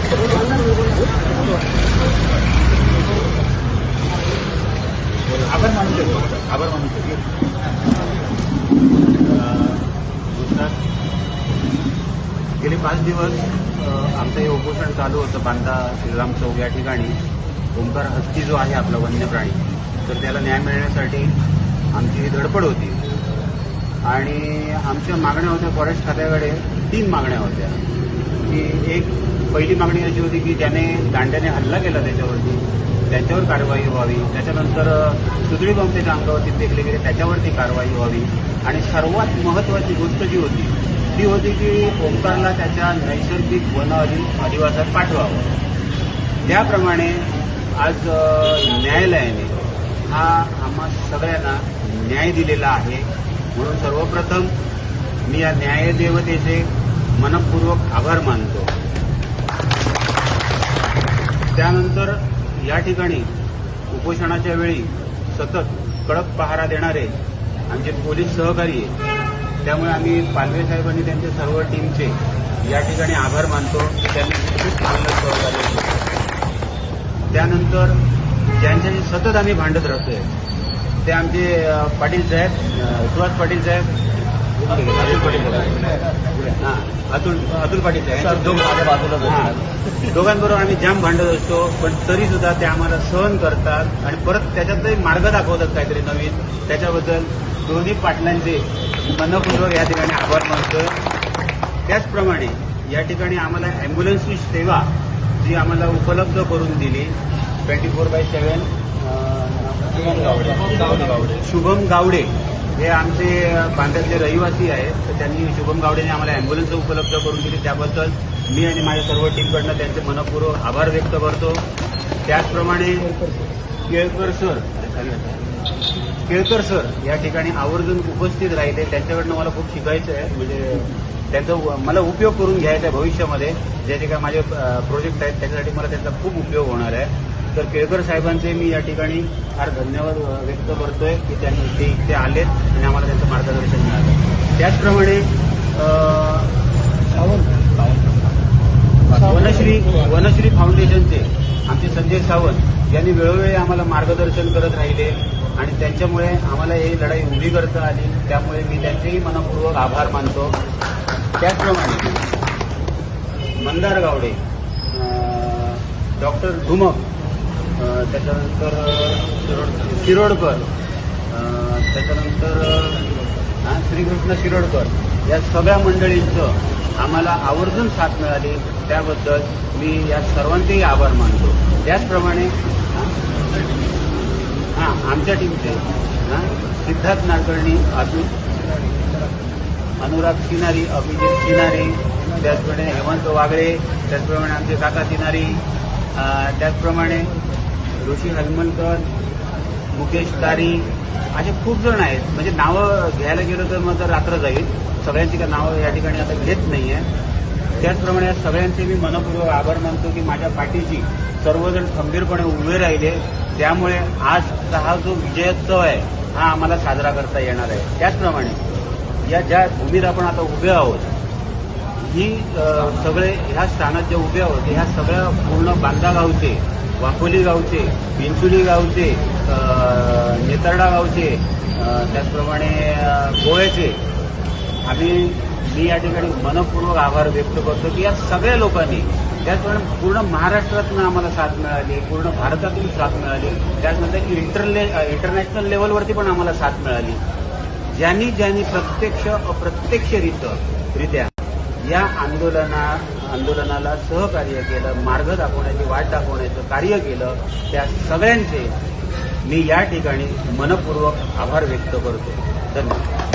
आभार मानू शकतो. गेले 5 दिवस आमचं हे उपोषण चालू होतं बांधा श्रीराम चौक या ठिकाणी. ओंकार हत्ती जो आहे आपला वन्य प्राणी, तर त्याला न्याय मिळण्यासाठी आमची ही धडपड होती आणि आमच्या मागण्या होत्या फॉरेस्ट खात्याकडे. 3 मागण्या होत्या की एक पहिली मागणी अशी होती की ज्याने दांड्याने हल्ला केला त्याच्यावर कारवाई व्हावी. त्याच्यानंतर सुदडी बॉम्ब त्याच्या अंगावरती फेकले गेले त्याच्यावरती कारवाई व्हावी. आणि सर्वात महत्त्वाची गोष्ट जी होती ती होती की ओंकारला त्याच्या नैसर्गिक वन अधिवासात पाठवावं. त्याप्रमाणे आज न्यायालयाने हा आम्हा सगळ्यांना न्याय दिलेला आहे. म्हणून सर्वप्रथम मी या न्यायदेवतेचे मनपूर्वक आभार मानतो. त्यानंतर या ठिकाणी उपोषणाच्या वेळी सतत कडक पहारा देणारे आमचे पोलीस सहकारी आहेत. त्यामुळे आम्ही पालवे साहेबांनी त्यांच्या सर्व टीमचे या ठिकाणी आभार मानतो की त्यांनी खूप चांगलं सहकार्य केलं. त्यानंतर ज्यांच्याशी सतत आम्ही भांडत राहतोय ते आमचे पाटील साहेब, सुहास पाटील साहेब, अतुल पाटील साहेब, दोघांबरोबर आम्ही जाम भांडत असतो. पण तरी सुद्धा ते आम्हाला सहन करतात आणि परत त्याच्यातही मार्ग दाखवतात काहीतरी नवीन. त्याच्याबद्दल दोन्ही पाटलांचे मनपूर्वक या ठिकाणी आभार मानतोय. त्याचप्रमाणे या ठिकाणी आम्हाला अँब्युलन्सची सेवा जी आम्हाला उपलब्ध करून दिली 24/7. शुभम गावडे हे आमचे बांद्यातले रहिवासी आहेत, तर त्यांनी शुभम गावडेने आम्हाला अँब्युलन्स उपलब्ध करून दिली. त्याबद्दल मी आणि माझ्या सर्व टीमकडनं त्यांचे मनपूर्वक आभार व्यक्त करतो. त्याचप्रमाणे केळकर सर या ठिकाणी आवर्जून उपस्थित राहिले. त्यांच्याकडनं मला खूप शिकायचं आहे. म्हणजे त्यांचा मला उपयोग करून घ्यायचा आहे भविष्यामध्ये. जे जे काय माझे प्रोजेक्ट आहेत त्याच्यासाठी मला त्यांचा खूप उपयोग होणार आहे. तर केळकर साहेबांचे मी या ठिकाणी फार धन्यवाद व्यक्त करतोय की त्यांनी इथे आलेत आणि आम्हाला त्यांचं मार्गदर्शन मिळालं. त्याचप्रमाणे वनश्री फाउंडेशनचे आमचे संजय सावंत यांनी वेळोवेळी आम्हाला मार्गदर्शन करत राहिले आणि त्यांच्यामुळे आम्हाला ही लढाई उभी करता आली. त्यामुळे मी त्यांचेही मनपूर्वक आभार मानतो. त्याचप्रमाणे मंदार गावडे, डॉक्टर धुमक, त्याच्यानंतर शिरोडकर, त्याच्यानंतर श्रीकृष्ण शिरोडकर या सगळ्या मंडळींचं आम्हाला आवर्जून साथ मिळाली. त्याबद्दल मी या सर्वांचेही आभार मानतो. त्याचप्रमाणे आमच्या टीमचे सिद्धार्थ नाडकर्णी, अनुराग सिनारी, अभिजित सिनारी, त्याचप्रमाणे हेमंत वागळे, त्याचप्रमाणे आमचे काका सिनारी, त्याचप्रमाणे ऋषी हलमलकर, मुकेश तारी, असे खूप जण आहेत. म्हणजे नावं घ्यायला गेलं तर मग तर रात्र जाईल. सगळ्यांची काही नावं या ठिकाणी आता घेत नाही आहे. त्याचप्रमाणे या सगळ्यांचे मी मनपूर्वक आभार मानतो की माझ्या पाठीशी सर्वजण खंबीरपणे उभे राहिले. त्यामुळे आज हा जो विजयोत्सव आहे हा आम्हाला साजरा करता येणार आहे. त्याचप्रमाणे या ज्या भूमीत आपण आता उभे आहोत ही सगळे ह्या स्थानात जे उभे आहोत ह्या सगळ्या पूर्ण बांदा गावचे, वाकोली गावचे, पिंचुली गावचे, नेतर्डा गावचे, त्याचप्रमाणे गोव्याचे मी या ठिकाणी मनपूर्वक आभार व्यक्त करतो की या सगळ्या लोकांनी, त्याचप्रमाणे पूर्ण महाराष्ट्रातून आम्हाला साथ मिळाली, पूर्ण भारतातून साथ मिळाली, त्याचनंतर इंटरनॅशनल लेवलवरती पण आम्हाला साथ मिळाली. ज्यांनी प्रत्यक्ष अप्रत्यक्षरित्या या आंदोलनाला सहकार्य केलं, मार्ग दाखवण्याची वाट दाखवण्याचं कार्य केलं, त्या सगळ्यांचे मी या ठिकाणी मनपूर्वक आभार व्यक्त करतो. धन्यवाद.